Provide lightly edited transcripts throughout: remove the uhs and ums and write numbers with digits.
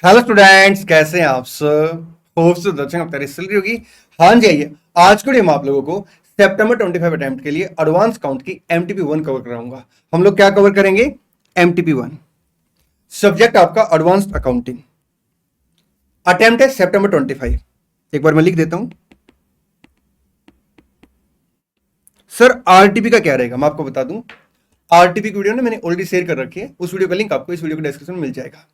Hello students, कैसे हैं आप सब। होप सो दर्शन अब तैयारी चल रही होगी। हाँ जी, आइए आज के वीडियो में आप लोगों को सितंबर 25 अटेम्प्ट के लिए एडवांस काउंट की एमटीपी 1 कवर कराऊंगा। हम लोग क्या कवर करेंगे? एमटीपी 1। सब्जेक्ट आपका एडवांस्ड अकाउंटिंग। अटेम्प्ट है सितंबर 25। एक बार मैं लिख देता हूं। सर आरटीपी का क्या रहेगा मैं आपको बता दूं। आरटीपी की वीडियो ने मैंने ऑलरेडी शेयर कर रखी है, उस वीडियो का लिंक आपको इस वीडियो के डिस्क्रिप्शन में मिल जाएगा।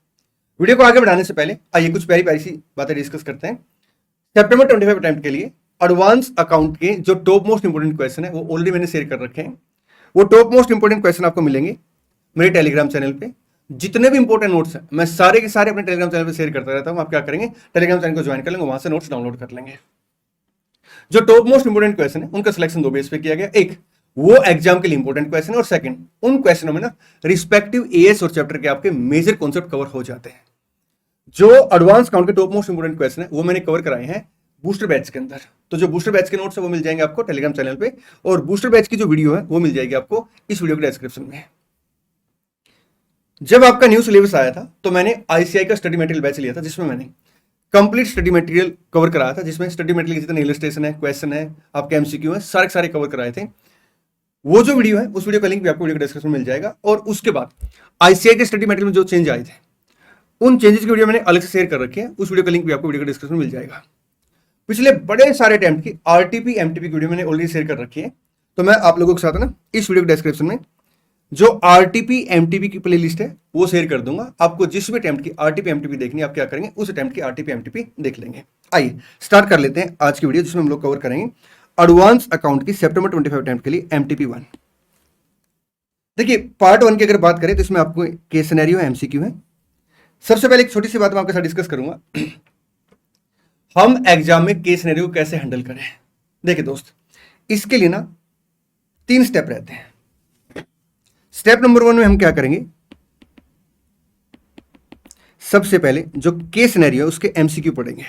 वीडियो को आगे बढ़ाने से पहले आइए कुछ प्यारी प्यारी सी बातें डिस्कस करते हैं। सितंबर 25 अटेम्प्ट के लिए एडवांस अकाउंट के जो टॉप मोस्ट इंपोर्टेंट क्वेश्चन है वो ऑलरेडी मैंने शेयर कर रखे हैं। वो टॉप मोस्ट इंपोर्टेंट क्वेश्चन आपको मिलेंगे मेरे टेलीग्राम चैनल पे। जितने भी इंपोर्टेंट नोट्स हैं मैं सारे के सारे अपने टेलीग्राम चैनल पे शेयर करता रहता हूं। आप क्या करेंगे, टेलीग्राम चैनल को ज्वाइन कर लेंगे, वहां से नोट्स डाउनलोड कर लेंगे। जो टॉप मोस्ट इंपोर्टेंट क्वेश्चन है उनका सिलेक्शन दो बेस पे किया गया। एक वो एग्जाम के लिए इंपोर्टेंट क्वेश्चन है, और सेकंड उन क्वेश्चनों में ना रिस्पेक्टिव एएस और चैप्टर के आपके मेजर कॉन्सेप्ट कवर हो जाते हैं। जो एडवांस काउंट के टॉप मोस्ट इंपोर्टेंट क्वेश्चन है वो मैंने कवर कराए हैं बूस्टर बैच के अंदर। तो जो बूस्टर बैच के नोट्स है वो मिल जाएंगे आपको टेलीग्राम चैनल पे, और बूस्टर बैच की जो वीडियो है वो मिल जाएगी आपको इस वीडियो के डिस्क्रिप्शन में। जब आपका न्यू सिलेबस आया था तो मैंने आईसीआई का स्टडी मटेरियल बैच लिया था, जिसमें मैंने कंप्लीट स्टडी मटेरियल कवर कराया था, जिसमें स्टडी मटेरियल के जितने इलस्ट्रेशन है, क्वेश्चन है, आपके एमसीक्यू है, सारे सारे कवर कराए थे। वो जो वीडियो है उस वीडियो का लिंक भी आपको वीडियो के डिस्क्रिप्शन में मिल जाएगा। और उसके बाद आईसीआई के स्टडी मटेरियल में जो चेंज आए थे उन चेंजेस की वीडियो मैंने अलग से शेयर कर रखी है, उस वीडियो का लिंक भी आपको वीडियो के डिस्क्रिप्शन में मिल जाएगा। पिछले बड़े सारे अटेम्प्ट की आरटीपी एमटीपी की वीडियो मैंने ऑलरेडी शेयर कर रखी है, तो मैं आप लोगों के साथ ना इस वीडियो के डिस्क्रिप्शन में जो आरटीपी एमटीपी की प्लेलिस्ट है वो शेयर कर दूंगा। आपको जिस भी अटेम्प्ट की आरटीपी एमटीपी देखनी है आप क्या करेंगे, उस अटेम्प्ट की आरटीपी एमटीपी देख लेंगे। आइए स्टार्ट कर लेते हैं आज की वीडियो, जिसमें हम लोग कवर करेंगे एडवांस अकाउंट की सितंबर 25 अटेम्प्ट के लिए एमटीपी 1। देखिए पार्ट 1 की अगर बात करें तो इसमें आपको केस सिनेरियो एमसीक्यू है। सबसे पहले एक छोटी सी बात मैं आपके साथ डिस्कस करूंगा, हम एग्जाम में केस सिनेरियो को कैसे हैंडल करें। देखिए दोस्त, इसके लिए ना 3 स्टेप रहते हैं। स्टेप नंबर 1 में हम क्या करेंगे, सबसे पहले जो केस सिनेरियो उसके एमसीक्यू पढ़ेंगे।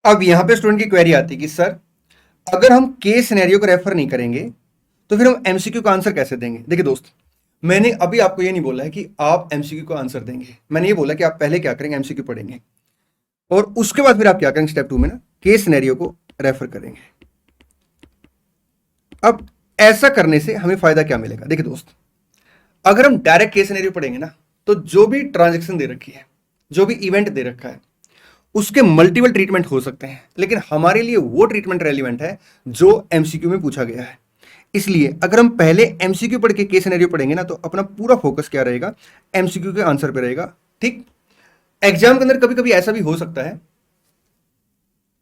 अब यहां पे स्टूडेंट की क्वेरी आती है कि सर अगर हम केस सिनेरियो को रेफर नहीं करेंगे तो फिर हम एमसीक्यू का आंसर कैसे देंगे। देखिए दोस्त, मैंने अभी आपको ये नहीं बोला है कि आप एमसीक्यू को आंसर देंगे, मैंने ये बोला कि आप पहले क्या करेंगे, एमसीक्यू पढ़ेंगे और उसके बाद फिर आप क्या करेंगे स्टेप 2 में ना केस सिनेरियो को रेफर करेंगे। अब ऐसा करने से हमें फायदा क्या मिलेगा। देखिए दोस्त, अगर हम डायरेक्ट केस सिनेरियो पढ़ेंगे ना तो जो भी ट्रांजैक्शन दे रखी है, जो भी इवेंट दे रखा है, उसके मल्टीपल ट्रीटमेंट हो सकते हैं, लेकिन हमारे लिए वो ट्रीटमेंट रेलिवेंट है जो एमसीक्यू में पूछा गया है। इसलिए अगर हम पहले एमसीक्यू पढ़ के केस सिनेरियो पढ़ेंगे ना तो अपना पूरा फोकस क्या रहेगा, एमसीक्यू के आंसर पे रहेगा। ठीक, एग्जाम के अंदर कभी कभी ऐसा भी हो सकता है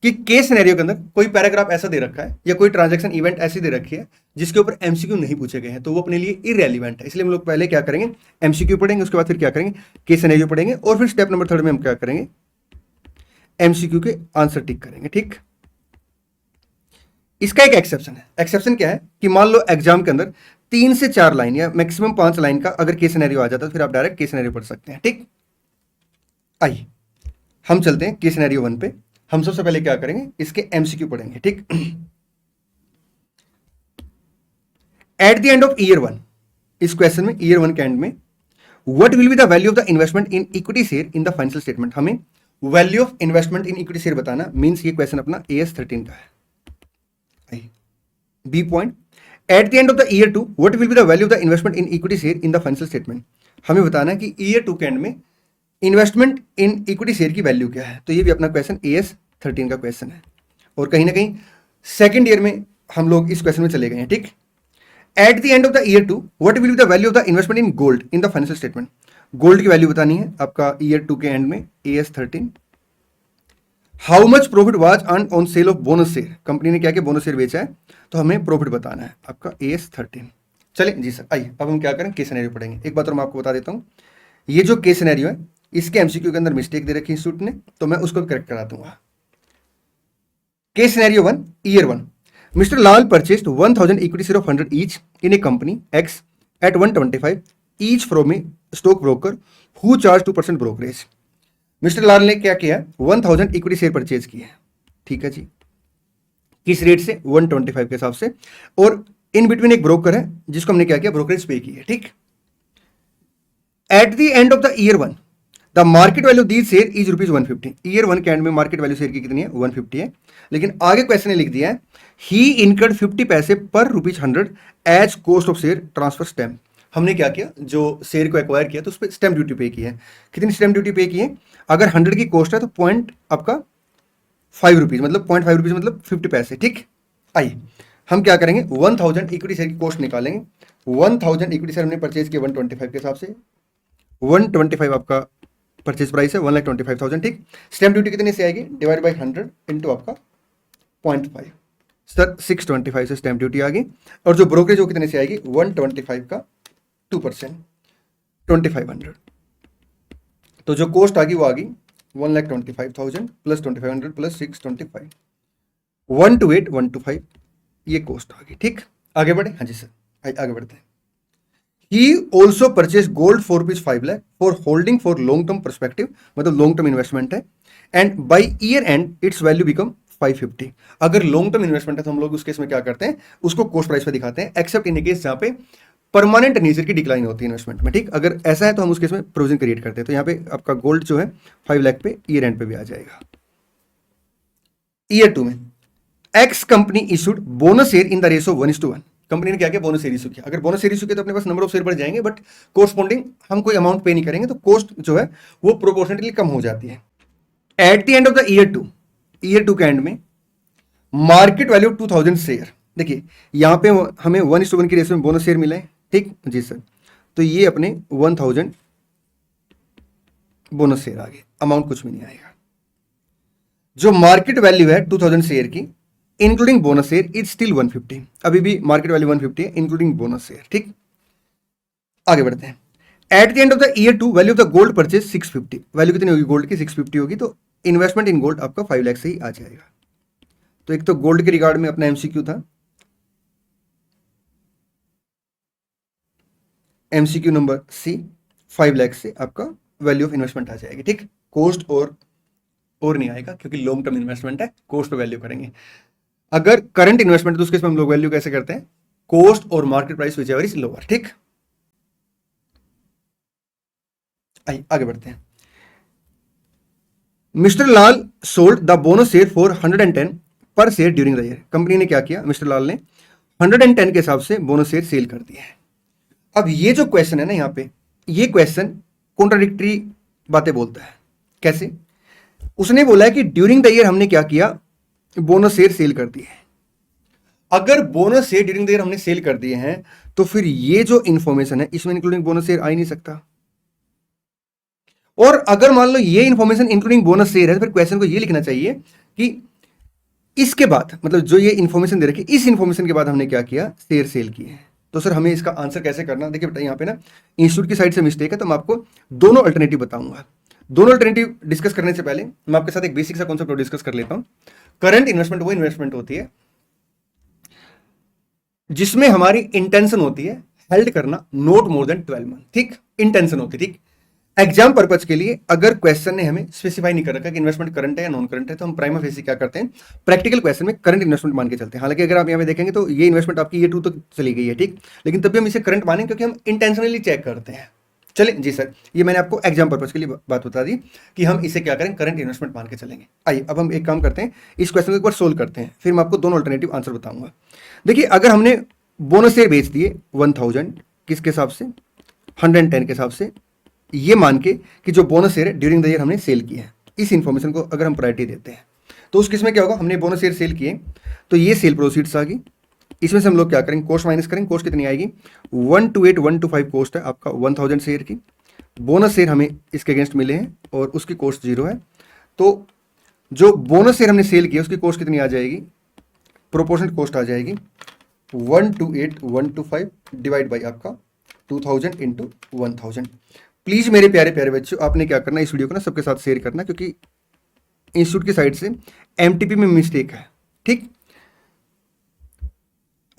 कि केस सिनेरियो के अंदर कोई पैराग्राफ ऐसा दे रखा है या कोई ट्रांजैक्शन इवेंट ऐसी दे रखी है जिसके ऊपर एमसीक्यू नहीं पूछे गए हैं, तो वो अपने लिए इररेलेवेंट है। इसलिए हम लोग पहले क्या करेंगे, एमसीक्यू पढ़ेंगे, उसके बाद फिर क्या करेंगे, केस सिनेरियो पढ़ेंगे, और फिर स्टेप नंबर 3 में हम क्या करेंगे, एमसीक्यू के आंसर टिक करेंगे। ठीक, इसका एक एक्सेप्शन है। एक्सेप्शन क्या है कि मान लो एग्जाम के अंदर 3 से 4 लाइन या मैक्सिमम 5 लाइन का अगर केस सिनेरियो आ जाता है तो फिर आप डायरेक्ट केस सिनेरियो पढ़ सकते हैं। ठीक, आइए हम चलते हैं केस सिनेरियो 1 पे। हम सबसे पहले क्या करेंगे, इसके एमसीक्यू पढ़ेंगे। ठीक, at the end of year 1, इस क्वेश्चन में ईयर 1 के एंड में what will be the value of the investment in equity share in the financial statement. हमें value of investment in equity share बताना, मींस ये क्वेश्चन अपना AS 13 का है। B point, at the end of the year 2 what will be the value of the investment in equity share in the financial statement. हमें बताना है कि ईयर 2 के एंड में इन्वेस्टमेंट इन इक्विटी शेयर की वैल्यू क्या है। तो ये भी अपना क्वेश्चन AS 13 का क्वेश्चन है, और कहीं ना कहीं सेकंड ईयर में हम लोग इस क्वेश्चन में चले गए हैं। ठीक, at the end of the year 2 what will be the value of the investment in gold in the financial statement. Gold की वैल्यू बतानी है आपका ईयर 2 के एंड में AS 13। How much profit was earn on sale of bonus share, company ने क्या क्या bonus share बेचा है, तो हमें प्रॉफिट बताना है आपका AS 13। चलिए जी सर, आइए अब हम क्या करें, केस सिनेरियो पढ़ेंगे। एक बात और मैं आपको बता देता हूं, ये जो केस सिनेरियो है इसके एमसीक्यू के अंदर मिस्टेक दे रखी है इंस्टीट्यूट ने, तो मैं उसको करेक्ट करा दूंगा। Case scenario 1, year 1, mister Lal purchased 1000 equity share of 100 each in a company X at 125 each from a stock broker who charge 2% brokerage. Mister Lal ने क्या किया, 1000 इक्विटी शेयर परचेज किए। ठीक है जी, किस रेट से, 125 के हिसाब से, और इन बिटवीन एक ब्रोकर है जिसको हमने क्या किया, ब्रोकरेज पे की है। ठीक, at the end of the year 1 the market value the share is rupees 150। Year 1 के एंड में मार्केट वैल्यू शेयर की कितनी है? 150 है। लेकिन आगे क्वेश्चन ने लिख दिया है ही इनकर्ड 50 पैसे per rupees 100 as cost of share transfer stamp. हमने क्या किया, जो शेयर को एक्वायर किया तो उस पर स्टैम्प ड्यूटी पे की है। कितनी स्टैम्प ड्यूटी पे की है? अगर 100 की कॉस्ट है तो पॉइंट आपका 5 रुपीज, मतलब 0.5 रुपीज मतलब 50 पैसे। ठीक, आइए हम क्या करेंगे, 1000 इक्विटी शेयर की कॉस्ट निकालेंगे। 1000 इक्विटी शेयर हमने परचेज किया 125 के हिसाब से। 125 आपका परचेज प्राइस है, 1,25,000। ठीक, स्टैम्प ड्यूटी कितने से आएगी? डिवाइड बाई 100 इंटू आपका 0.5, सर 625 से स्टैम्प ड्यूटी आ गई। और जो ब्रोकरेज वो कितने से आएगी? 125 का 2%, 2500। तो जो कॉस्ट आ गई वो आ गई 1,25,000 प्लस 2500 प्लस 625, 128,125 ये कॉस्ट आ गई। ठीक, आगे बढ़े। हाँ जी सर, आगे बढ़ते हैं। He also purchased gold for rupees 5 lakh for holding for long term perspective, मतलब long term investment है, and by year end its value become 550। अगर long term investment है तो हम लोग उस केस में क्या करते हैं, उसको कॉस्ट प्राइस पे दिखाते हैं, एक्सेप्ट इन केस जहां पे परमानेंट नेचर की डिक्लाइन होती है इन्वेस्टमेंट में। ठीक, अगर ऐसा है तो हम उस केस में प्रोविजन क्रिएट करते हैं। तो यहाँ पे आपका गोल्ड जो है 5 लाख पे ईयर एंड पे भी आ जाएगा। ईयर 2 में x company issued bonus share in the ratio 1:1। Company ने क्या किया? बोनस शेयर इशू किया। अगर बोनस शेयर इशू किया तो अपने पास नंबर ऑफ शेयर बढ़ जाएंगे, बट कोरस्पॉन्डिंग हम कोई अमाउंट पे नहीं करेंगे, तो कॉस्ट जो है वो प्रोपोर्शनली कम हो जाती है। At the end of the year two के एंड में मार्केट वैल्यू 2000 शेयर। देखिए यहां पे हमें 1:1 की रेशो में बोनस शेयर मिला है। ठीक जी सर, तो ये अपने 1000 बोनस शेयर आ गए, अमाउंट कुछ भी नहीं आएगा। जो मार्केट वैल्यू है 2000 शेयर की including bonus share is still 150। अभी भी मार्केट वैल्यू 150 है इंक्लूडिंग बोनस शेयर। ठीक, आगे बढ़ते हैं। Eight the end of the year 2 value of the gold purchase 650। Value कितनी होगी गोल्ड की? 650 होगी। तो इन्वेस्टमेंट इन गोल्ड आपका 5 लाख से ही आ जाएगा। तो एक तो गोल्ड के रिगार्ड में अपना एमसीक्यू था, एमसीक्यू नंबर सी, 5 लाख से आपका वैल्यू ऑफ इन्वेस्टमेंट आ जाएगी। ठीक, कॉस्ट और नहीं आएगा क्योंकि लॉन्ग टर्म इन्वेस्टमेंट है, कॉस्ट पे वैल्यू करेंगे। अगर करंट इन्वेस्टमेंट तो उसके हम लोग वैल्यू कैसे करते हैं? कॉस्ट और market price which ever is lower. ठीक, आगे बढ़ते हैं। Mister Lal sold the bonus share for 110 पर share during the year. Company ने क्या किया? मिस्टर लाल ने 110 के हिसाब से बोनस शेयर सेल कर दिया है। अब ये जो क्वेश्चन है ना, यहां पे ये क्वेश्चन कॉन्ट्राडिक्टरी बातें बोलता है। कैसे? उसने बोला है कि ड्यूरिंग द ईयर हमने क्या किया? बोनस शेयर सेल कर दिए हैं। अगर bonus share during the year हमने सेल कर दिए हैं तो फिर ये जो इंफॉर्मेशन है इसमें इंक्लूडिंग बोनस शेयर आ ही नहीं सकता। और अगर मान लो ये इंफॉर्मेशन इंक्लूडिंग बोनस शेयर है तो फिर क्वेश्चन को ये लिखना चाहिए कि इसके बाद, मतलब जो ये इंफॉर्मेशन दे रखी, इस इंफॉर्मेशन के बाद हमने क्या किया? शेयर सेल किए हैं। तो सर हमें इसका आंसर कैसे करना? देखिए बेटा, यहाँ पे ना इंस्टीट्यूट की साइड से मिस्टेक है, तो मैं आपको दोनों अल्टरनेटिव बताऊंगा। दोनों अल्टरनेटिव डिस्कस करने से पहले मैं आपके साथ एक बेसिक सा कॉन्सेप्ट डिस्कस कर लेता हूं। करंट इन्वेस्टमेंट वो इन्वेस्टमेंट होती है जिसमें हमारी इंटेंशन होती है हेल्ड करना नॉट मोर देन 12 मंथ। ठीक, इंटेंशन होती है। ठीक, एग्जाम पर्पज के लिए अगर क्वेश्चन ने हमें स्पेसिफाई नहीं कर रखा कि इन्वेस्टमेंट करंट है या नॉन करंट है, तो हम प्राइमा फेसी क्या करते हैं? प्रैक्टिकल क्वेश्चन में करंट इन्वेस्टमेंट मान के चलते हैं। हालांकि अगर आप यहाँ पे देखेंगे तो ये इन्वेस्टमेंट आपकी ये 2 तक चली गई है। ठीक, लेकिन तब भी हम इसे करंट माने क्योंकि हम इंटेंशनली चेक करते हैं। चलिए जी सर, ये मैंने आपको एग्जाम पर्पज के लिए बात बता दी कि हम इसे क्या करें? करंट इन्वेस्टमेंट मान के चलेंगे। आइए अब हम एक काम करते हैं, इस क्वेश्चन को एक बार सोल्व करते हैं, फिर मैं आपको दोनों अल्टरनेटिव आंसर बताऊंगा। देखिए अगर हमने बोनस शेयर बेच दिए 1000 किसके हिसाब से? 110 के हिसाब से, ये मान के कि जो बोनस शेयर है ड्यूरिंग द ईयर हमने सेल किए हैं, इस इंफॉर्मेशन को अगर हम प्रायोरिटी देते हैं तो उस केस में क्या होगा? हमने बोनस शेयर सेल किए तो ये सेल प्रोसीड्स आ गई। इसमें से हम लोग क्या करेंगे? कॉस्ट माइनस करेंगे। कॉस्ट कितनी आएगी? 128,125 कॉस्ट है आपका 1000 शेयर की। बोनस शेयर हमें इसके अगेंस्ट मिले हैं और उसकी कॉस्ट 0 है। तो जो बोनस शेयर हमने सेल किया उसकी कॉस्ट कितनी आ जाएगी? प्रोपोर्शनल कॉस्ट आ जाएगी 128,125 डिवाइड बाई आपका 2000 इंटू 1000। प्लीज मेरे प्यारे प्यारे बच्चों, आपने क्या करना, इस वीडियो को ना सबके साथ शेयर करना क्योंकि इंस्टीट्यूट की साइड से एमटीपी में मिस्टेक है। ठीक,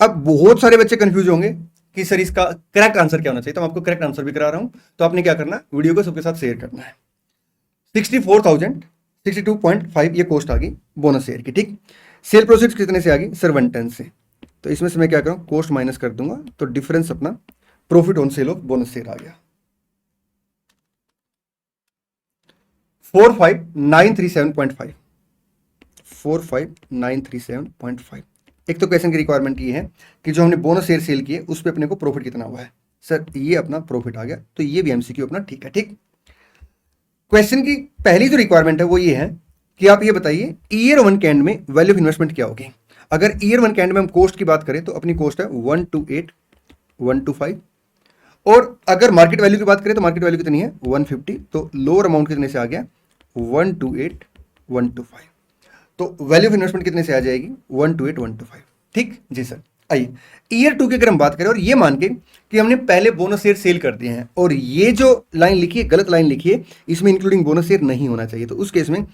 अब बहुत सारे बच्चे कंफ्यूज होंगे कि सर इसका करेक्ट आंसर क्या होना चाहिए, तो मैं आपको करेक्ट आंसर भी करा रहा हूं। तो आपने क्या करना, वीडियो को सबके साथ शेयर करना है। 64,062.5 ये कॉस्ट आ गई बोनस शेयर की। ठीक, सेल प्रोसीड्स कितने से आ गई? सर 110 से। तो इसमें से मैं क्या करूं? कॉस्ट माइनस कर दूंगा, तो डिफरेंस अपना profit on sale of bonus share आ गया। 45937.5, 45937.5। एक तो क्वेश्चन की रिक्वायरमेंट ये है कि जो हमने बोनस शेयर सेल किए उस पर अपने को प्रॉफिट कितना हुआ है। सर ये अपना प्रॉफिट आ गया, तो ये भी एमसीक्यू अपना ठीक है। ठीक, क्वेश्चन की पहली जो रिक्वायरमेंट है वो ये है कि आप ये बताइए ईयर वन के एंड में वैल्यू ऑफ इन्वेस्टमेंट क्या होगी। अगर ईयर वन के एंड में हम कॉस्ट की बात करें तो अपनी कॉस्ट है 128,125, और अगर मार्केट वैल्यू की बात करें तो मार्केट वैल्यू कितनी है 150, तो लोअर अमाउंट कितने से आ गया 128,125, तो वैल्यू ऑफ इन्वेस्टमेंट कितने से आ जाएगी 128,125। ठीक जी सर। आइए ईयर टू की अगर हम बात करें और ये मान के कि हमने पहले बोनस शेयर सेल कर दिए हैं, और ये जो लाइन लिखी है गलत लाइन लिखी है, इसमें इंक्लूडिंग बोनस शेयर नहीं होना चाहिए, तो उस केस में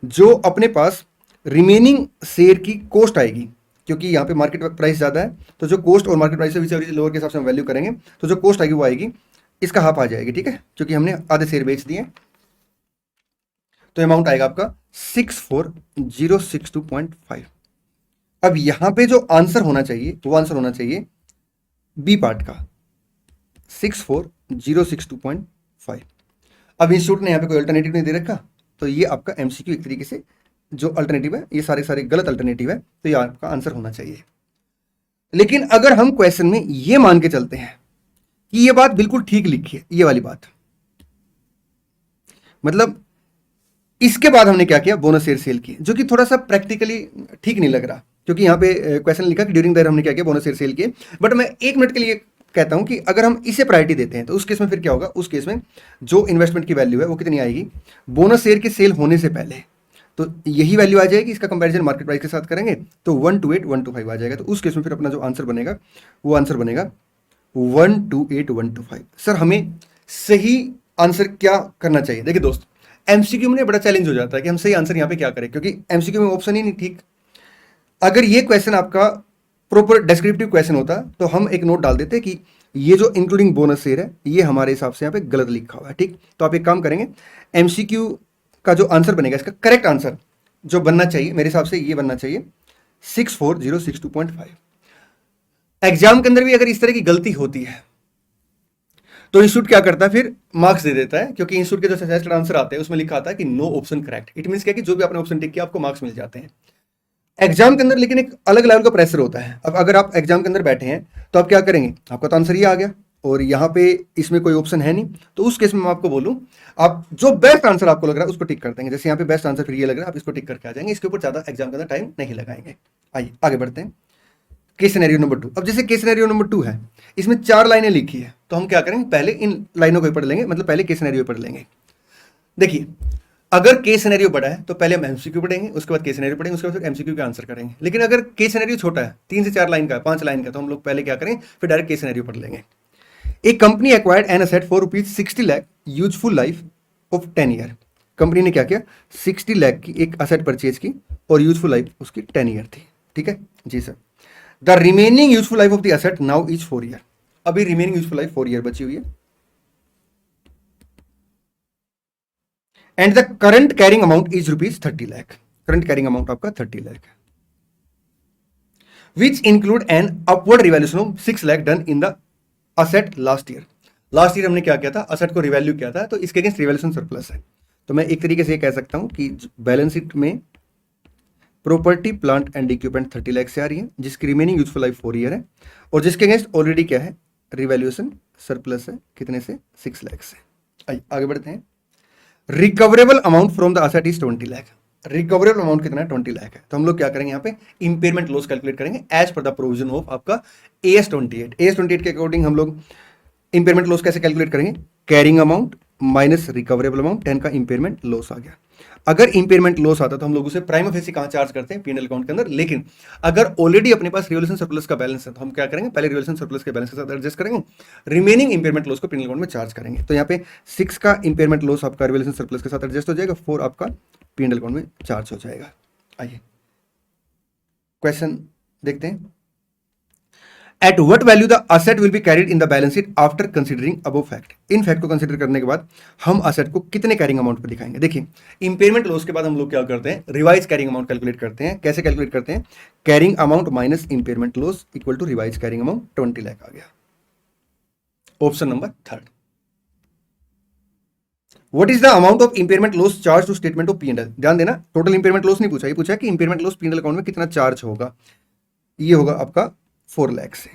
जो अपने पास रिमेनिंग शेयर की कॉस्ट आएगी, क्योंकि यहाँ पे मार्केट प्राइस ज़्यादा है, तो जो कॉस्ट और मार्केट प्राइस से लोअर के हिसाब से हम वैल्यू करेंगे, तो जो कॉस्ट आएगी वो आएगी इसका हाफ आ जाएगी। ठीक है, क्योंकि हमने आधे शेयर बेच दिए, तो अमाउंट आएगा आपका 64062.5। अब यहां पे जो आंसर होना चाहिए वो आंसर होना चाहिए बी पार्ट का 64062.5। अब इंस्टीट्यूट ने यहां पे कोई अल्टरनेटिव नहीं दे रखा, तो ये आपका एमसीक्यू एक तरीके से जो अल्टरनेटिव है, ये सारे सारे गलत अल्टरनेटिव है, तो ये आपका आंसर होना चाहिए। लेकिन अगर हम क्वेश्चन में ये मान के चलते हैं कि ये बात बिल्कुल ठीक लिखी है, ये वाली बात, मतलब इसके बाद हमने क्या किया बोनस शेयर सेल की, जो कि थोड़ा सा प्रैक्टिकली ठीक नहीं लग रहा, क्योंकि यहाँ पे क्वेश्चन लिखा कि ड्यूरिंग द हमने क्या किया बोनस शेयर सेल किए। बट मैं एक मिनट के लिए कहता हूं कि अगर हम इसे प्रायोरिटी देते हैं तो उस केस में फिर क्या होगा, उस केस में जो इन्वेस्टमेंट की वैल्यू है वो कितनी आएगी बोनस शेयर के सेल होने से पहले, तो यही वैल्यू आ जाएगी। इसका कंपैरिजन मार्केट प्राइस के साथ करेंगे तो 128,125 आ जाएगा, तो उस केस में फिर अपना जो आंसर बनेगा वो आंसर बनेगा 128,125। सर हमें सही आंसर क्या करना चाहिए? देखिए दोस्त, एमसीक्यू में बड़ा चैलेंज हो जाता है कि हम सही आंसर यहाँ पे क्या करें, क्योंकि एमसीक्यू में ऑप्शन ही नहीं ठीक। अगर ये क्वेश्चन आपका प्रॉपर डिस्क्रिप्टिव क्वेश्चन होता तो हम एक नोट डाल देते कि ये जो इंक्लूडिंग बोनस शेयर है ये हमारे हिसाब से यहाँ पे गलत लिखा हुआ है। ठीक, तो आप एक काम करेंगे, एमसीक्यू का जो आंसर बनेगा, इसका करेक्ट आंसर जो बनना चाहिए मेरे हिसाब से ये बनना चाहिए 64062.5। एग्जाम के अंदर भी अगर इस तरह की गलती होती है तो इंस्टीट्यूट क्या करता है, फिर मार्क्स दे देता है, क्योंकि इंस्टीट्यूट के जो सजेस्टेड आंसर आते हैं उसमें लिखा आता है कि no option correct. It means क्या कि जो भी आपने ऑप्शन टिक किया आपको मार्क्स मिल जाते हैं एग्जाम के अंदर। लेकिन एक अलग लेवल का प्रेशर होता है। अब अगर आप एग्जाम के अंदर बैठे हैं तो आप क्या करेंगे, आपका तो आंसर ये आ गया और यहाँ पे इसमें कोई ऑप्शन है नहीं, तो उस केस में मैं आपको बोलूं आप जो बेस्ट आंसर आपको लग रहा है उसको टिक कर देंगे। जैसे यहाँ पे बेस्ट आंसर फिर ये लग रहा है, आप इसको टिक करके आ जाएंगे, इसके ऊपर ज्यादा एग्जाम के अंदर टाइम नहीं लगाएंगे। आइए आगे बढ़ते हैं, केस सिनेरियो नंबर 2। अब जैसे केस सिनेरियो नंबर 2 है, इसमें 4 लाइनें लिखी है, तो हम क्या करेंगे पहले इन लाइनों को ही पढ़ लेंगे, मतलब पहले केस सिनेरियो पढ़ लेंगे। देखिए अगर केस सिनेरियो बड़ा है तो पहले हम एमसीक्यू पढ़ेंगे, उसके बाद केस सिनेरियो पढ़ेंगे, उसके बाद फिर एमसीक्यू का आंसर करेंगे। लेकिन अगर केस सिनेरियो छोटा है, 3 से 4 लाइन का, 5 लाइन का, तो हम लोग पहले क्या करेंगे, फिर डायरेक्ट केस सिनेरियो पढ़ लेंगे। एक company acquired an asset for ₹60 lakh, useful life of 10 year. Company ने क्या किया, 60 लाख की एक असेट परचेज की और यूजफुल लाइफ उसकी 10 ईयर थी। ठीक है जी sir. The remaining useful life of the asset now is 4 year. अभी रिमेनिंग यूजफुल लाइफ 4 ईयर बची हुई है। And the current carrying amount is ₹30 lakh. Current carrying amount आपका 30 lakh, which include an upward revaluation of 6 lakh done in the asset last year. Last year हमने क्या किया था, asset को रिवैल्यू किया था, तो इसके अगेंस्ट रिवैल्यूएशन सरप्लस है। तो मैं एक तरीके से ये कह सकता हूं कि बैलेंस शीट में property plant and equipment 30 lakh से आ रही है, जिसकी रिमेनिंग यूजफुल लाइफ 4 ईयर है, और जिसके अगेंस्ट ऑलरेडी क्या है, रिवैल्यूएशन सरप्लस है, कितने से 6 लाख से। आगे बढ़ते हैं। Recoverable amount from the asset is 20 lakh. Recoverable amount कितना है, 20 लाख है। तो हम लोग क्या करेंगे, यहाँ पे इंपेयरमेंट लॉस कैलकुलेट करेंगे as per the provision of आपका AS 28। AS 28 के अकॉर्डिंग हम लोग इंपेयरमेंट लॉस कैसे कैलकुलेट करेंगे, carrying amount minus recoverable amount, 10 का इंपेयरमेंट लॉस आ गया। अगर इंपेयरमेंट लॉस आता तो हम लोग उसे प्राइमा फेसी कहां चार्ज करते हैं, P&L अकाउंट के अंदर। लेकिन अगर ऑलरेडी अपने पास रिवैल्यूएशन सरप्लस का बैलेंस है तो हम क्या करेंगे, पहले रिवैल्यूएशन सरप्लस के बैलेंस के साथ एडजस्ट करेंगे, रिमेनिंग इंपेयरमेंट लॉस को P&L अकाउंट में चार्ज करेंगे। तो यहाँ पे 6 का इंपेयरमेंट लॉस आपका रिवैल्यूएशन सरप्लस के साथ एडजस्ट हो जाएगा, 4 आपका P&L अकाउंट में चार्ज हो जाएगा। आइए क्वेश्चन देखते हैं। At what value the asset will be carried in the balance sheet after considering above fact. In fact को कंसीडर करने के बाद हम असेट को कितने कैरिंग अमाउंट पर दिखाएंगे। देखिए इंपेयरमेंट लॉस के बाद हम लोग क्या करते हैं, रिवाइज कैरिंग अमाउंट कैलकुलेट करते हैं। कैसे कैलकुलेट करते हैं, carrying amount minus impairment loss equal to revise carrying amount 20 lakh आ गया। Option number 3। What is the amount of impairment loss charge to statement of P and L. ध्यान देना, टोटल इंपेयरमेंट लॉस नहीं पूछा, ये पूछा कि इंपेयरमेंट लॉस पी&एल अकाउंट में कितना चार्ज होगा। ये होगा आपका 4 लाख से।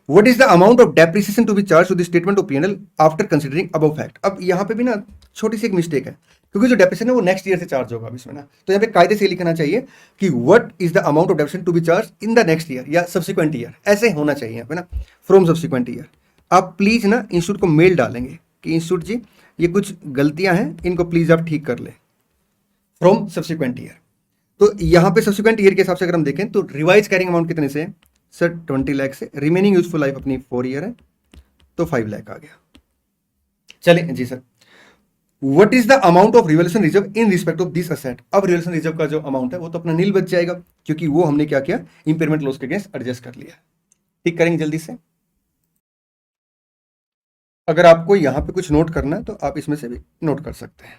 What is the amount of depreciation to be charge to the statement of P and L after considering above fact. अब यहाँ पे भी ना छोटी सी एक मिस्टेक है, क्योंकि जो डेप्रिसिएशन है वो नेक्स्ट ईयर से चार्ज होगा अब इसमें ना, तो यहाँ पे कायदे से लिखना चाहिए कि what is the amount of depreciation to be charge in the next year या सब्सिक्वेंट ईयर, ऐसे होना चाहिए यहाँ पे ना, फ्रॉम सब्सिक्वेंट ईयर। आप प्लीज ना इंस्टीट्यूट को मेल डालेंगे कि इंस्टीट्यूट जी ये कुछ गलतियां हैं, इनको प्लीज आप ठीक कर ले, फ्रॉम सब्सिक्वेंट ईयर। तो यहाँ पे सब्सिक्वेंट ईयर के हिसाब से अगर हम देखें तो रिवाइज कैरिंग अमाउंट कितने से है सर, 20 लाख से। रिमेनिंग यूजफुल लाइफ अपनी 4 ईयर है, तो 5 लाख आ गया। चलिए जी sir, what is the amount of revaluation reserve in respect of this asset. अब रिवैल्यूएशन रिजर्व का जो अमाउंट है वो तो अपना नील बच जाएगा, क्योंकि वो हमने क्या किया, इंपेयरमेंट लॉस के अगेंस्ट एडजस्ट कर लिया। ठीक करेंगे जल्दी से। अगर आपको यहां पे कुछ नोट करना है तो आप इसमें से भी नोट कर सकते हैं।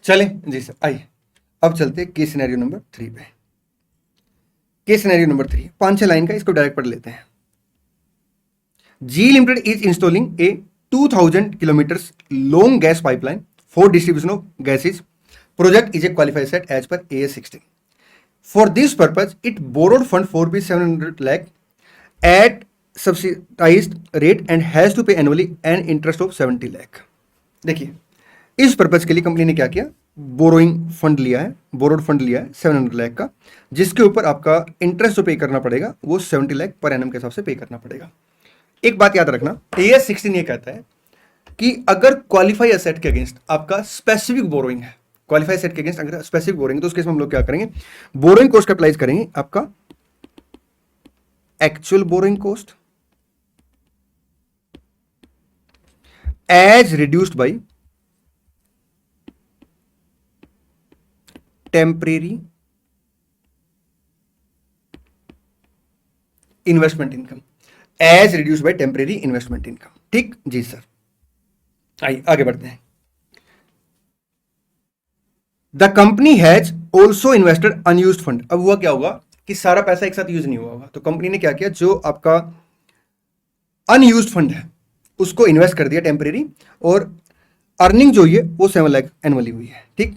चले जी सर, आइए अब चलते हैं केस सिनेरियो नंबर 3 पे। केस सिनेरियो नंबर 3 5-6 लाइन का, इसको डायरेक्ट पढ़ लेते हैं। G limited is installing a 2000 kilometres long gas pipeline for distribution of gases. Project is a qualified set as per AS 16। For this purpose it borrowed fund for भी 700 lakh at subsidized rate and has to pay annually an interest of 70 lakh. देखिए इस purpose के लिए company ने क्या किया, borrowing fund लिया है, बोरोड फंड लिया है 700 लाख का, जिसके ऊपर आपका इंटरेस्ट जो पे करना पड़ेगा वो 70 लाख पर एनम के हिसाब से पे करना पड़ेगा। एक बात याद रखना, AS 16 ये कहता है कि अगर क्वालिफाई एसेट के अगेंस्ट आपका स्पेसिफिक बोरोइंग है, क्वालिफाई एसेट के अगेंस्ट अगर स्पेसिफिक बोरोइंग, तो उस केस में हम लोग क्या करेंगे, बोरोइंग कॉस्ट कैपिटलाइज करेंगे आपका actual borrowing cost as reduced by temporary investment income, as reduced by temporary investment income। ठीक जी सर, आइए आगे बढ़ते हैं। The company has also invested unused fund. अब हुआ क्या होगा कि सारा पैसा एक साथ यूज नहीं हुआ होगा, तो कंपनी ने क्या किया, जो आपका अनयूज्ड फंड है उसको इन्वेस्ट कर दिया टेम्परेरी, और अर्निंग जो हुई है वो 7 लाख एनुअली हुई है। ठीक,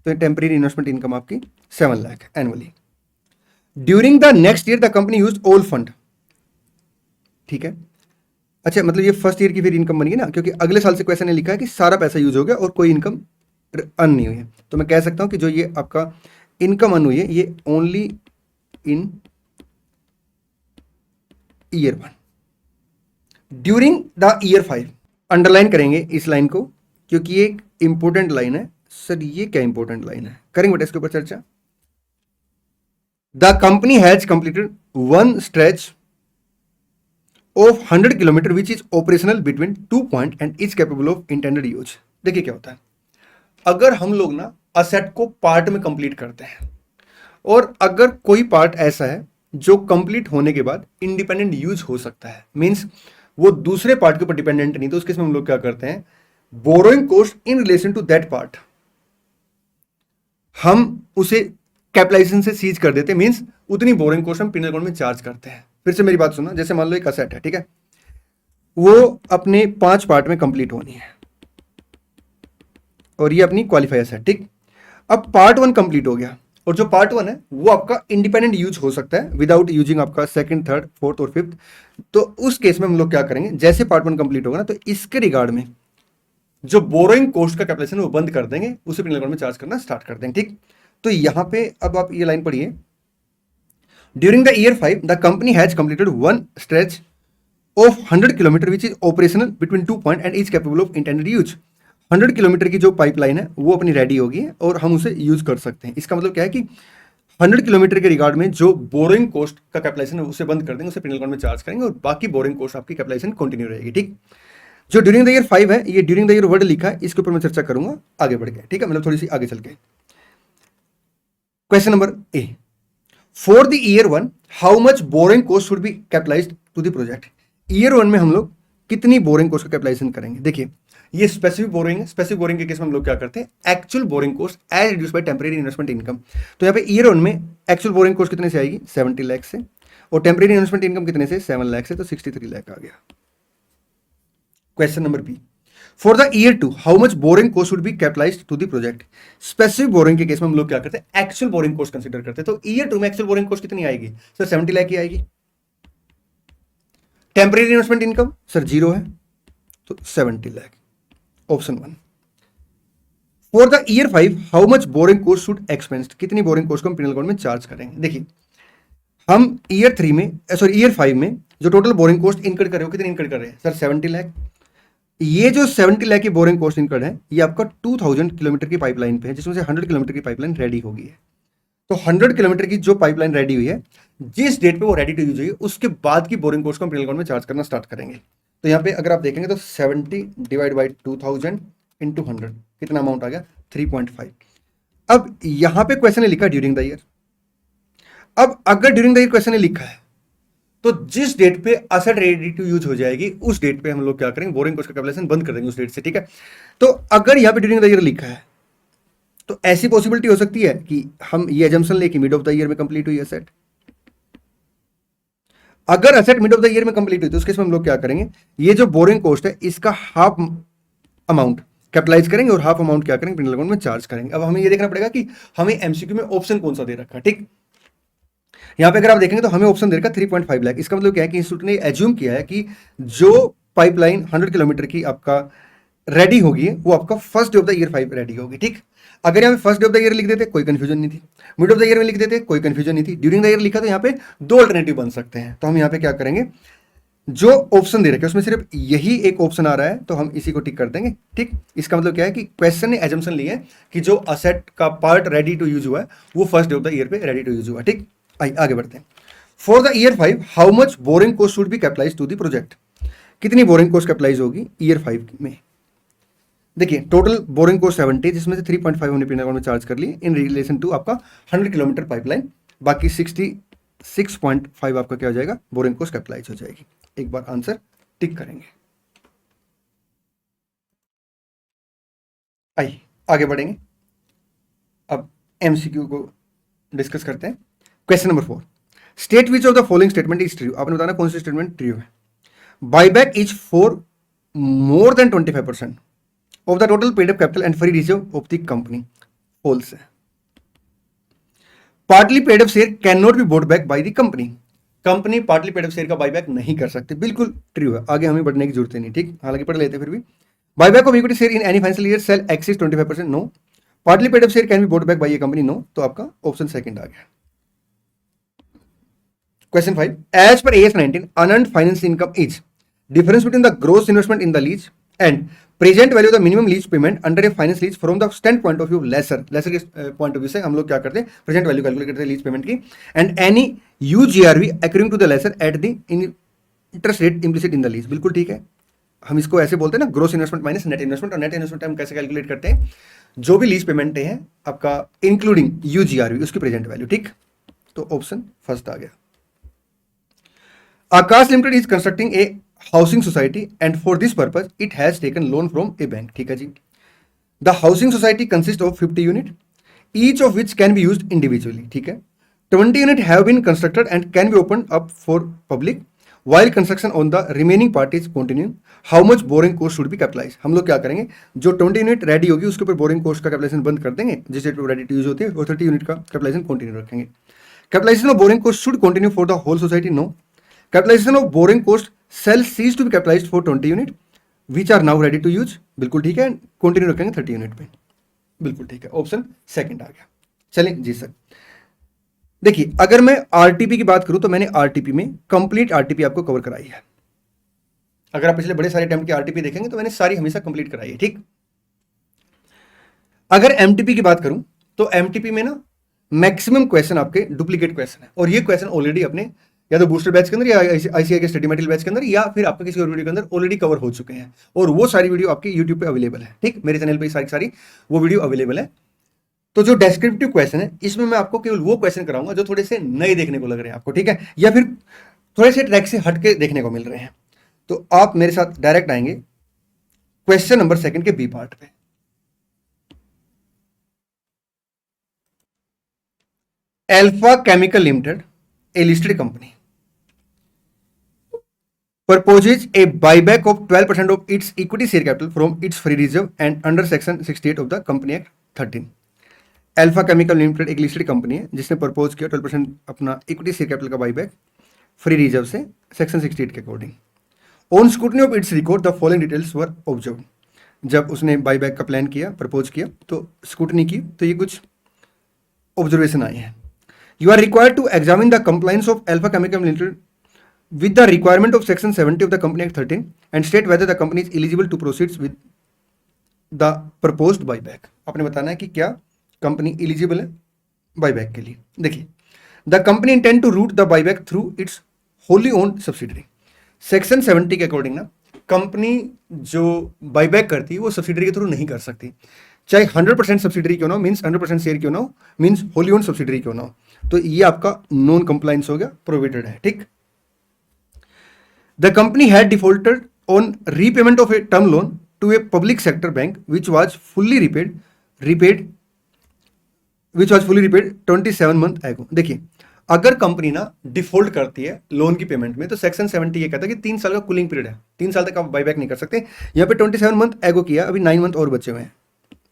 तो टेम्परेरी इन्वेस्टमेंट इनकम आपकी 7 lakh annually. During the next year the company used all fund. ठीक है, अच्छा मतलब ये फर्स्ट ईयर की फिर इनकम बनी ना, क्योंकि अगले साल से क्वेश्चन ने लिखा है कि सारा पैसा यूज हो गया और कोई इनकम अर्न नहीं हुई है, तो मैं कह सकता हूं कि जो ये आपका इनकम अर्न हुई है ये only in year 1 during the year 5। Underline करेंगे इस लाइन को, क्योंकि ये एक इंपॉर्टेंट लाइन है। सर ये क्या इंपॉर्टेंट लाइन है, करेंगे बेटा इसके ऊपर चर्चा। The company has completed one stretch of 100 kilometre which is operational between 2 point and is capable of intended use. देखिए क्या होता है, अगर हम लोग ना असेट को पार्ट में कंप्लीट करते हैं, और अगर कोई पार्ट ऐसा है जो कंप्लीट होने के बाद इंडिपेंडेंट यूज हो सकता है, मींस वो दूसरे पार्ट के ऊपर डिपेंडेंट नहीं, तो उसके में हम लोग क्या करते हैं, borrowing cost in relation to that part हम उसे कैपिटलाइजेशन से सीज कर देते हैं, मींस उतनी बोरोइंग कॉस्ट हम पिनल अकाउंट में चार्ज करते हैं। फिर से मेरी बात सुनो, जैसे मान लो एक असेट है, ठीक है, वो अपने 5 पार्ट में कंप्लीट होनी है और ये अपनी क्वालिफाई असेट। ठीक, अब पार्ट 1 कंप्लीट हो गया, और जो पार्ट 1 है वो आपका इंडिपेंडेंट यूज हो सकता है विदाउट यूजिंग आपका सेकंड, थर्ड, फोर्थ और फिफ्थ। तो उस केस में हम लोग क्या करेंगे, जैसे पार्ट 1 कंप्लीट होगा ना, तो इसके रिगार्ड में जो बोरोइंग कॉस्ट का कैपिटलाइजेशन वो बंद कर देंगे, उसे पिनल अकाउंट में चार्ज करना स्टार्ट कर देंगे। ठीक, तो यहां पे अब आप ये लाइन पढ़िए, during the year 5 the company has completed one stretch of 100 kilometre which is operational between 2 point and is capable of intended use. 100 kilometre की जो पाइपलाइन है वो अपनी रेडी होगी और हम उसे यूज कर सकते हैं। इसका मतलब क्या है कि 100 किलोमीटर के रिगार्ड में जो बोरिंग कॉस्ट का कैपिटलाइजेशन है उसे बंद कर देंगे, उसे पिनल अकाउंट में चार्ज करेंगे, और बाकी बोरिंग कॉस्ट आपकी कैपिटलाइजेशन कंटिन्यू रहेगी। ठीक, जो ड्यूरिंग द ईयर 5 है, ये ड्यूरिंग द ईयर वर्ड लिखा है, इसके ऊपर मैं चर्चा करूंगा आगे बढ़ के। ठीक है, मतलब थोड़ी सी आगे चल के। Question number A, for the year 1 how much borrowing cost should be capitalised to the project. Year 1 में हम लोग कितनी बोरिंग कॉस्ट का कैपिटलाइजेशन करेंगे। देखिए ये स्पेसिफिक बोरिंग है, स्पेसिफिक बोरिंग के केस में हम लोग क्या करते हैं, actual borrowing cost as reduce by temporary investment income. तो यहाँ पे ईयर 1 में एक्चुअल बोरिंग कॉस्ट कितने से आएगी, 70 लाख से, और टेम्परेरी इन्वेस्टमेंट इनकम कितने से, 7 लाख से, तो 63 लाख आ गया। Question number B, for the year 2 how much borrowing cost would be capitalised to the project. Specific borrowing के केस में हम लोग क्या करते हैं, एक्चुअल बोरिंग कॉस्ट कंसीडर करते हैं। तो ईयर 2 में एक्चुअल बोरिंग कॉस्ट कितनी आएगी सर, 70 लाख की आएगी। टेम्परेरी इन्वेस्टमेंट इनकम सर 0 है, तो 70 lakh, option 1। For the year 5 how much borrowing cost should expensed, कितनी बोरिंग कॉस्ट को हम पिनल अकाउंट में चार्ज करेंगे। देखिए हम ईयर 3 में सॉरी ईयर 5 में जो टोटल बोरिंग कॉस्ट इनकर्ड कर रहे हो, कितनी इनकर्ड कर रहे हैं सर, 70 लाख। ये जो 70 लाख की बोरिंग कॉस्ट इनकर्ड है, ये आपका 2000 किलोमीटर की पाइपलाइन पे है, जिसमें से 100 किलोमीटर की पाइपलाइन रेडी हो गई है। तो 100 किलोमीटर की जो पाइपलाइन रेडी हुई है, जिस डेट पे वो रेडी टू यूज हुई है, उसके बाद की बोरिंग कॉस्ट को हम पिनल अकाउंट में चार्ज करना स्टार्ट करेंगे। तो यहाँ पे अगर आप देखेंगे तो 70 डिवाइड बाई 2000 इंटू 100 कितना अमाउंट आ गया, 3.5। अब यहां पे क्वेश्चन ने लिखा ड्यूरिंग द ईयर। अब अगर ड्यूरिंग द ईयर क्वेश्चन ने लिखा है, तो जिस डेट पे असेट रेडी टू यूज हो जाएगी, उस डेट पे हम लोग क्या करेंगे, बोरिंग कॉस्ट का कैलकुलेशन बंद कर देंगे उस डेट से, ठीक है। तो अगर यहां पे ड्यूरिंग द ईयर लिखा है, तो ऐसी पॉसिबिलिटी हो सकती है कि हम ये एजम्पशन लेके मिड ऑफ द ईयर में कंप्लीट हुई असेट। अगर asset mid of the year में कंप्लीट हुई, तो उस केस में हम लोग क्या करेंगे, ये जो बोरिंग कॉस्ट है इसका हाफ अमाउंट कैपिटलाइज करेंगे और हाफ अमाउंट क्या करेंगे, पिनल अकाउंट में चार्ज करेंगे। अब हमें ये देखना पड़ेगा कि हमें एमसीक्यू में ऑप्शन कौन सा दे रखा है, ठीक। यहां पे अगर आप देखेंगे तो हमें ऑप्शन दे रखा 3.5 लाख। इसका मतलब क्या है कि इंस्टीट्यूट ने एज्यूम किया है कि जो पाइपलाइन 100 किलोमीटर की आपका रेडी होगी, वो आपका first day of the year 5 ready होगी, ठीक। अगर यहाँ पे first day of the year लिख देते कोई कंफ्यूजन नहीं थी, मिड ऑफ द ईयर में लिख देते कोई कंफ्यूजन नहीं थी, ड्यूरिंग द ईयर लिखा तो यहाँ पे दो अल्टरनेटिव बन सकते हैं। तो हम यहाँ पे क्या करेंगे, जो ऑप्शन दे रखे उसमें सिर्फ यही एक ऑप्शन आ रहा है, तो हम इसी को टिक कर देंगे, ठीक। इसका मतलब क्या है कि क्वेश्चन ने एजम्पशन ली है कि जो असेट का पार्ट रेडी टू यूज हुआ है, वो first day of the year पे रेडी टू यूज हुआ, ठीक। आगे बढ़ते हैं। For the year 5 how much borrowing cost should be capitalise to the project, कितनी बोरिंग कॉस्ट कैपिटलाइज होगी ईयर 5 में। देखिए टोटल बोरिंग कॉस्ट 70, जिसमें से 3.5 हमने पिन अकाउंट में चार्ज कर लिए इन रिलेशन टू आपका 100 किलोमीटर पाइपलाइन, बाकी 66.5 आपका क्या हो जाएगा, बोरिंग कॉस्ट कैपिटलाइज हो जाएगी। एक बार आंसर टिक करेंगे। आइए आगे बढ़ेंगे, अब एमसीक्यू को डिस्कस करते हैं। Question number 4, state which of the following statement is true. आपने बताना कौन सी स्टेटमेंट ट्रू है। Buyback is for more than 25% of the total paid up capital and free reserve of the company, false है। Partly paid up share can not be bought back by the company, company partly paid up share का buyback नहीं कर सकती, बिल्कुल true है, आगे हमें बढ़ने की जरूरत नहीं, ठीक। हालांकि पढ़ लेते फिर भी। Buyback of equity share in any financial year shall exceed 25%, no. Partly paid up share can be bought back by ये कंपनी, नो। तो आपका ऑप्शन सेकंड आ गया। Question 5, as per AS 19 unearned finance income is difference between the gross investment in the lease and present value of the minimum lease payment under a finance lease from the standpoint of view laser के point of view से हम लोग क्या करते हैं, present value calculate करते हैं lease payment की, and any UGRV accruing to the lessor at the interest rate implicit in the lease, बिल्कुल ठीक है। हम इसको ऐसे बोलते हैं ना, gross investment minus net investment, और नेट इन्वेस्टमेंट हम कैसे कैलकुलेट करते हैं, जो भी लीज पेमेंट है आपका इंक्लूडिंग यूजीआरवी उसकी प्रेजेंट वैल्यू, ठीक। तो ऑप्शन फर्स्ट आ गया। Aakash limited is constructing a housing society and for this purpose it has taken loan from a bank, ठीक है जी। The housing society consist of 50 unit each of which can be used individually, ठीक है। 20 unit have been constructed and can be open up for public while construction on the remaining part is continuing, how much borrowing cost should be capitalized। हम लोग क्या करेंगे, जो 20 unit ready होगी उसके ऊपर बोरिंग कोस्ट का कैपिटलाइजेशन बंद कर देंगे, जिस डेट पे रेडी टू यूज होती है, और 30 यूनिट का कैपिटलाइजेशन कंटिन्यू रखेंगे। Capitalisation of borrowing cost should continue for the whole society, no. Capitalisation of borrowing cost shall cease to be capitalised for 20 unit which are now ready to use, बिल्कुल ठीक है, continue रखेंगे 30 unit पे, बिल्कुल ठीक है, option second आ गया। चलें जी सर। देखिए अगर मैं आरटीपी की बात करूं तो मैंने आरटीपी में कंप्लीट आरटीपी आपको कवर कराई है। अगर आप पिछले बड़े सारे अटेम्प्ट की आरटीपी देखेंगे तो मैंने सारी हमेशा कंप्लीट कराई है, ठीक। अगर एमटीपी की बात करूं तो एमटीपी में ना मैक्सिमम क्वेश्चन आपके डुप्लीकेट क्वेश्चन है, और ये क्वेश्चन ऑलरेडी अपने या तो बूस्टर बैच के अंदर या आईसीआई के स्टडी मटेरियल बैच के अंदर या फिर आपके किसी और वीडियो के अंदर ऑलरेडी कवर हो चुके हैं, और वो सारी वीडियो आपके यूट्यूब पे अवेलेबल है, ठीक। मेरे चैनल पे सारी वो वीडियो अवेलेबल है। तो जो डेस्क्रिप्टिव क्वेश्चन है इसमें मैं आपको केवल वो क्वेश्चन कराऊंगा जो थोड़े से नए देखने को लग रहे हैं आपको, ठीक है, या फिर थोड़े से ट्रैक से हटके देखने को मिल रहे हैं। तो आप मेरे साथ डायरेक्ट आएंगे क्वेश्चन नंबर सेकंड के बी पार्ट पे। Alpha Chemical limited A listed company proposes a buyback of 12% of its equity share capital from its free reserve and under section 68 of the Company Act 13. Alpha Chemical limited एक listed company है जिसने propose किया 12% अपना equity share capital का buyback free reserve से section 68 के according. On scrutiny of its record the following details were observe. जब उसने बाईबैक का प्लान किया, प्रपोज किया, तो स्क्रूटनी की तो ये कुछ ऑब्जर्वेशन आए हैं। You are required to examine the compliance of Alpha Chemical Limited with the requirement of section 70 of the Company Act 13 and state whether the company is eligible to proceed with the proposed buyback। आपने बताना है कि क्या company eligible है buyback के लिए। देखिए, the company intend to route the buyback through its wholly owned subsidiary. Section 70 के अकॉर्डिंग ना कंपनी जो बाईबैक करती है वो सब्सिडरी के थ्रू नहीं कर सकती, चाहे 100% सब्सिडरी क्यों ना हो, मीन्स 100% शेयर क्यों ना हो, मीन्स होली ओन्ड सब्सिडरी क्यों ना हो। तो ये आपका नॉन कंप्लायंस हो गया, प्रोहिबिटेड है। ठीक, the company had defaulted on repayment of a term loan to a public sector bank which was fully repaid 27 month ago। देखिए, अगर कंपनी ना डिफॉल्ट करती है लोन की पेमेंट में तो सेक्शन 70 ये कहता है कि 3 साल का कूलिंग पीरियड है, 3 साल तक आप बाईबैक नहीं कर सकते। यहाँ पे 27 मंथ एगो किया, अभी 9 मंथ और बचे हुए हैं,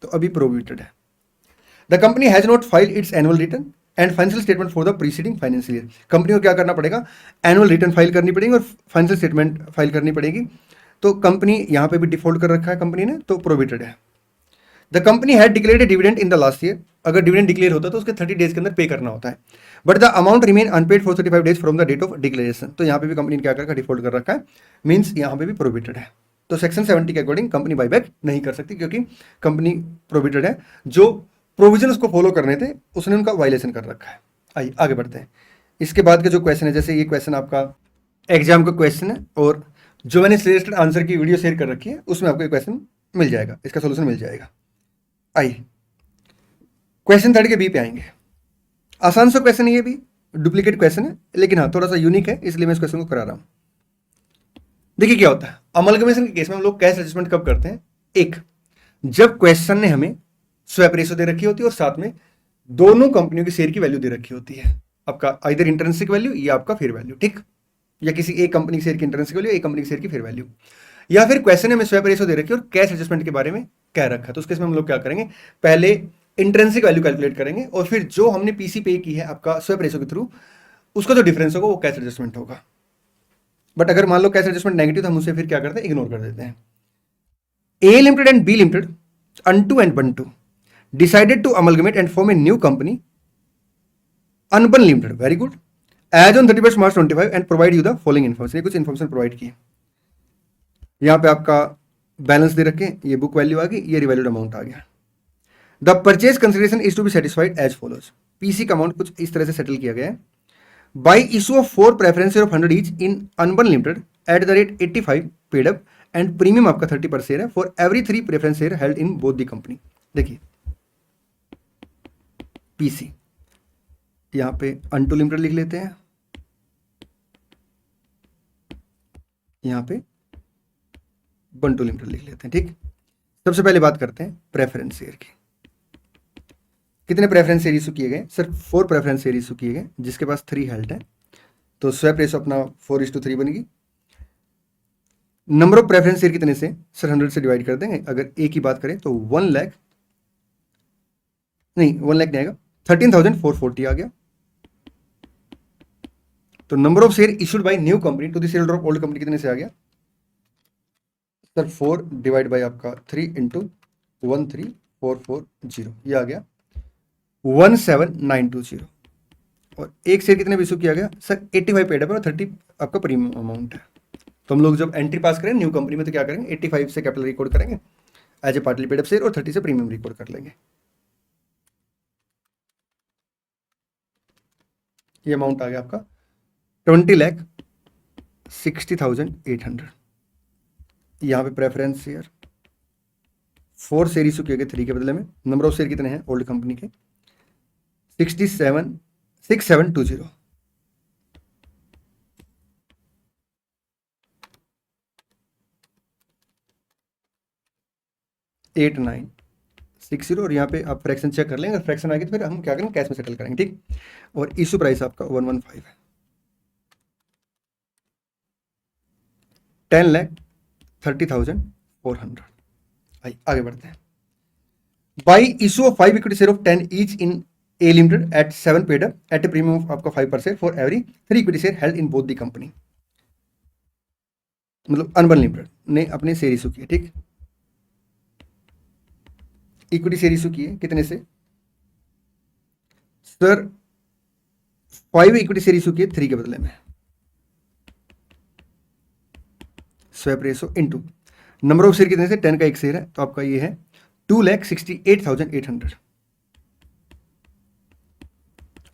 तो अभी प्रोहिबिटेड है। The company has not filed it's annual return and financial statement for the preceding financial year. Company को क्या करना पड़ेगा, एनुअल रिटर्न फाइल करनी पड़ेगी और फाइनेंशियल स्टेटमेंट फाइल करनी पड़ेगी। तो कंपनी यहाँ पे भी डिफॉल्ट कर रखा है कंपनी ने, तो प्रोहिबिटेड है। The company had declared A dividend in the last year. अगर डिविडेंड डिक्लेयर होता है तो उसके 30 डेज के अंदर पे करना होता है, but the amount remain unpaid for 35 days from the date of declaration. तो यहाँ पे भी कंपनी ने क्या कर डिफॉल्ट कर रखा है, मीन्स यहाँ पे भी प्रोहिबिटेड है। तो सेक्शन 70 के अकॉर्डिंग कंपनी बाईबैक नहीं कर सकती क्योंकि कंपनी प्रोहिबिटेड है। जो प्रोविजन उसको फॉलो करने थे उसने उनका वायलेशन कर रखा है। आइए आगे बढ़ते हैं। इसके बाद का जो क्वेश्चन है, जैसे ये क्वेश्चन आपका एग्जाम का क्वेश्चन है और जो मैंने सजेस्टेड आंसर की वीडियो शेयर कर रखी है उसमें आपको ये क्वेश्चन मिल जाएगा, इसका सोल्यूशन मिल जाएगा। आइए क्वेश्चन 3 के बी पे आएंगे। आसान सा क्वेश्चन है, ये भी डुप्लीकेट क्वेश्चन है लेकिन हाँ थोड़ा सा यूनिक है, इसलिए मैं इस क्वेश्चन को करा रहा हूं। देखिए क्या होता है, अमलगमेशन के केस में हम लोग कैश एडजस्टमेंट कब करते हैं, एक जब क्वेश्चन ने हमें स्वैप रेशो दे रखी होती है और साथ में दोनों कंपनियों की शेयर की वैल्यू दे रखी होती है, आपका आइदर इंट्रिंसिक वैल्यू या आपका फेयर वैल्यू। ठीक, या किसी एक कंपनी की शेयर की इंट्रिंसिक वैल्यू, एक कंपनी की शेयर की फेयर वैल्यू, या फिर क्वेश्चन ने हमें स्वैप रेशो दे रखी है और कैश एडजस्टमेंट के बारे में कह रखा है। तो उसके इसमें हम लोग क्या करेंगे, पहले इंट्रिंसिक वैल्यू कैलकुलेट करेंगे और फिर जो हमने पीसी पे की है आपका स्वैप रेशो के थ्रू, उसका जो डिफरेंस होगा वो कैश एडजस्टमेंट होगा। बट अगर मान लो कैश एडजस्टमेंट नेगेटिव, तो हम उसे फिर क्या करते हैं, इग्नोर कर देते हैं। A limited and B limited अनटू एंड बंटू decided to amalgamate and form a new company Unbun Limited, very good, as on 31st March 25 and provide you the following information। ये कुछ इन्फॉर्मेशन प्रोवाइड की है, यहाँ पे आपका बैलेंस दे रखे, ये बुक वैल्यू आ गई, ये रिवैल्यूड अमाउंट आ गया। The purchase consideration is to be satisfied as follows. PC का अमाउंट कुछ इस तरह से सेटल किया गया है। By issue of 4 preference of 100 each in अनबन limited at the rate 85 paid up and premium आपका 30 पर शेयर है for every 3 preference share held in both the company. देखिए पीसी, यहां पे अनटू लिमिटेड लिख लेते हैं, यहां पे बंटू लिमिटेड लिख लेते हैं। ठीक, सबसे पहले बात करते हैं प्रेफरेंस शेयर की। कितने प्रेफरेंस शेयर इशू किए गए, सिर्फ 4 प्रेफरेंस शेयर इशू किए गए, जिसके पास 3 हेल्ड है, तो स्वैप रेशो अपना 4:3 बनेगी। नंबर ऑफ प्रेफरेंस शेयर कितने से, सर 100 से डिवाइड कर देंगे। अगर ए की बात करें तो 1 लाख नहीं, 1 लाख नहीं आएगा, 13,440 आ गया। तो number of share issued by new company to the share holder of old company कितने से आ गया, सर 4 डिवाइड बाय आपका 3 इंटू 13440, ये आ गया 17920। और एक शेयर कितने इशू किया गया, सर 85 पेड है और 30 आपका प्रीमियम अमाउंट है। तो हम लोग जब एंट्री पास करें न्यू कंपनी में तो क्या करेंगे, 85 से कैपिटल रिकॉर्ड करेंगे as a partly paid up share और 30 से प्रीमियम रिकॉर्ड कर लेंगे। ये अमाउंट आ गया आपका 20,60,800। यहाँ पे प्रेफरेंस शेयर 4 शेयर इशू किए गए 3 के बदले में। नंबर ऑफ शेयर कितने हैं ओल्ड कंपनी के, 6720। एट 960 और यहाँ पे आप फ्रैक्शन चेक कर लेंगे, फ्रैक्शन आ गई तो फिर हम क्या करेंगे, कैश में सेटल करेंगे। ठीक, और इशू प्राइस आपका 115 है। 10,30,400। आइए आगे बढ़ते हैं। By issue of 5 equity share of 10 each in a limited at 7 paid up at a premium of आपका 5% for every 3 equity share held in both the company. मतलब अनबन लिमिटेड ने अपने शेयर इशू किए, ठीक, इक्विटी शेयर इशू किए कितने से सर, 5 इक्विटी शेयर इशू किए 3 के बदले में, swap ratio into number of share कितने से, 10 का एक शेयर है तो आपका ये है 2,68,800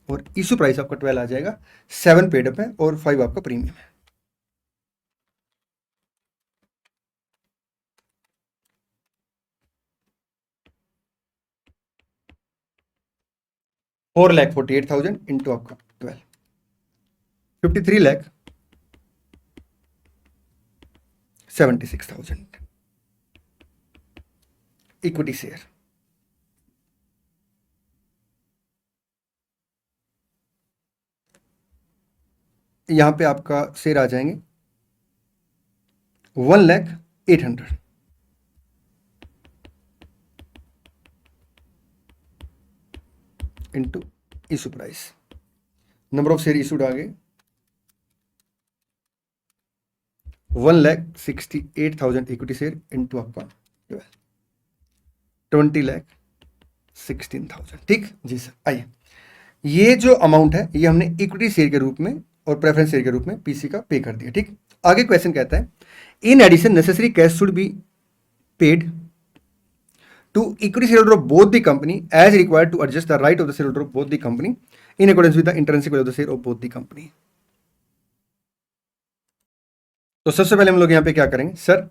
और इशू प्राइस आपका 12 आ जाएगा, 7 पेड अप है और 5 आपका प्रीमियम है। $4,48,000 इंटू आपका 12, 53,76,000 इक्विटी शेयर। यहां पे आपका शेयर आ जाएंगे 1,08,000 into issue price, number of share issued आ गए 1,68,000 इक्विटी शेयर इंटू आपका 20,16,000। ठीक जी सर। आइए, ये जो अमाउंट है ये हमने इक्विटी शेयर के रूप में और प्रेफरेंस शेयर के रूप में पीसी का पे कर दिया। ठीक, आगे क्वेश्चन कहता है in addition necessary cash should be paid to equity shareholder of both the company as required to adjust the right of the shareholder of both the company in accordance with the intrinsic value of the share of both the company। तो सबसे पहले हम लोग यहाँ पे क्या करेंगे sir,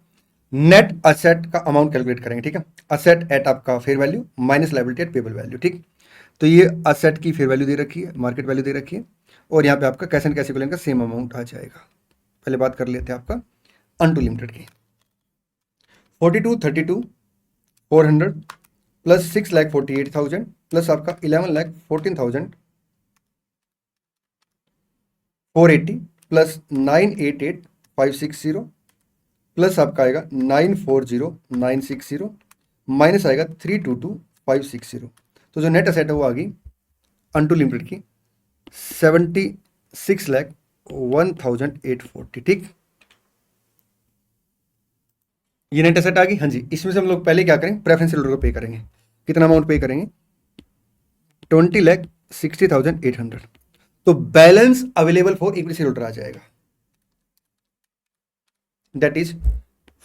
net asset का अमाउंट कैलकुलेट करेंगे। ठीक है, असेट एट आपका fair value minus liability at payable value. ठीक, तो ये असेट की फेयर वैल्यू दे रखी है, मार्केट वैल्यू दे रखी है और यहाँ पे आपका कैश एंड कैश इक्विवेलेंट का सेम अमाउंट आ जाएगा। पहले बात कर लेते हैं आपका अनटू लिमिटेड की, 42,32,400 प्लस 6,48,000 प्लस आपका 11,14,480 प्लस 988,560 प्लस आपका आएगा 940,960 माइनस आएगा 322,560। तो जो नेट असेट है वो आ गई अनटू लिमिटेड की 76,01,840। ठीक, ये नेट एसेट आ गई। हाँ जी, इसमें से हम लोग पहले क्या करेंगे, प्रेफरेंस शेयरहोल्डर को पे करेंगे। कितना अमाउंट पे करेंगे, 20,60,800। तो balance available for equity shareholder आ जाएगा, दैट इज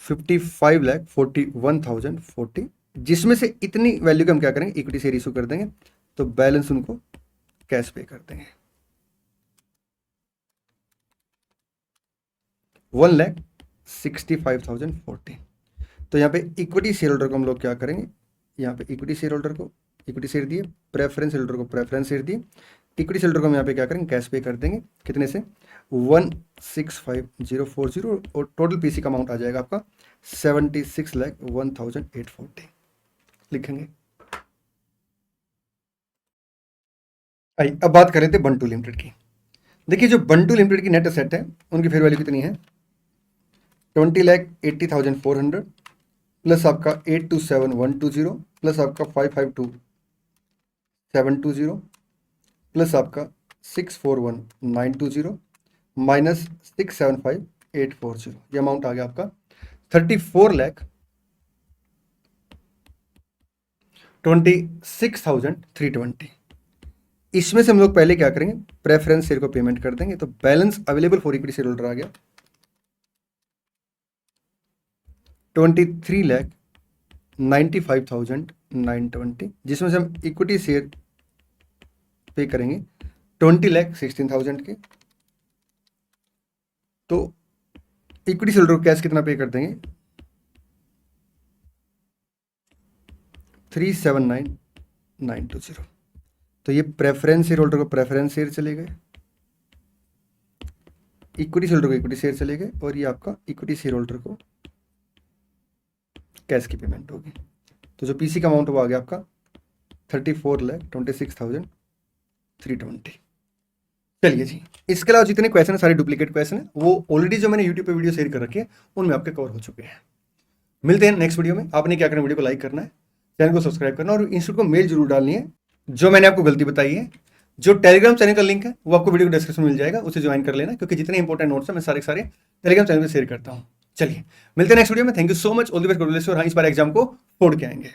55,41,040, जिसमें से इतनी वैल्यू का हम क्या करेंगे, इक्विटी शेयर इशू कर देंगे तो बैलेंस उनको कैश पे कर देंगे 1,65,040। तो यहाँ पे इक्विटी शेयर होल्डर को हम लोग क्या करेंगे, यहाँ पे इक्विटी शेयर होल्डर को इक्विटी शेयर दिए, प्रेफरेंस होल्डर को प्रेफरेंस शेयर दिए, इक्विटी शेयर होल्डर को हम यहाँ पे क्या करेंगे, कैश पे कर देंगे। कितने से, 165,040 और टोटल पीसी का अमाउंट आ जाएगा आपका 76,01,840 लिखेंगे। आइए अब बात करें थे बंटू लिमिटेड की। देखिए जो बंटू लिमिटेड की नेट असेट है उनकी फेयर वैल्यू कितनी है, 20,80,400 प्लस आपका 827,120 प्लस आपका 552,720 प्लस आपका 641,920 माइनस 675,840। ये अमाउंट आ गया आपका 34,26,320। इसमें से हम लोग पहले क्या करेंगे, प्रेफरेंस शेयर को पेमेंट कर देंगे तो balance available for equity share holder आ गया 23,95,920, जिसमें से हम इक्विटी शेयर पे करेंगे 20,16,000 के। तो इक्विटी शेयर होल्डर को कैश कितना पे कर देंगे, 379,920। तो ये प्रेफरेंस शेयर होल्डर को प्रेफरेंस शेयर चले गए, इक्विटी शेयर होल्डर को इक्विटी शेयर चले गए और ये आपका इक्विटी शेयर होल्डर को कैश की पेमेंट होगी। तो जो पीसी का अमाउंट वो आ गया आपका 34,26,320। चलिए जी, इसके अलावा जितने क्वेश्चन है सारे डुप्लीकेट क्वेश्चन है, वो ऑलरेडी जो मैंने यूट्यूब पे वीडियो शेयर कर रखी है उनमें आपके कवर हो चुके हैं। मिलते हैं नेक्स्ट वीडियो में। आपने क्या करना है, वीडियो को लाइक करना है, चैनल को सब्सक्राइब करना और इंस्टीट्यूट को मेल जरूर डालनी है। जो मैंने आपको गलती बताई है, जो टेलीग्राम चैनल का लिंक है वो आपको वीडियो को डिस्क्रिप्शन में मिल जाएगा, उसे ज्वाइन कर लेना, क्योंकि जितने इंपॉर्टेंट नोट्स है मैं सारे टेलीग्राम चैनल पर शेयर करता हूँ। चलिए मिलते हैं नेक्स्ट वीडियो में। Thank you so much, all the best, God bless you. और हाँ, इस बार एग्जाम को फोड़ के आएंगे।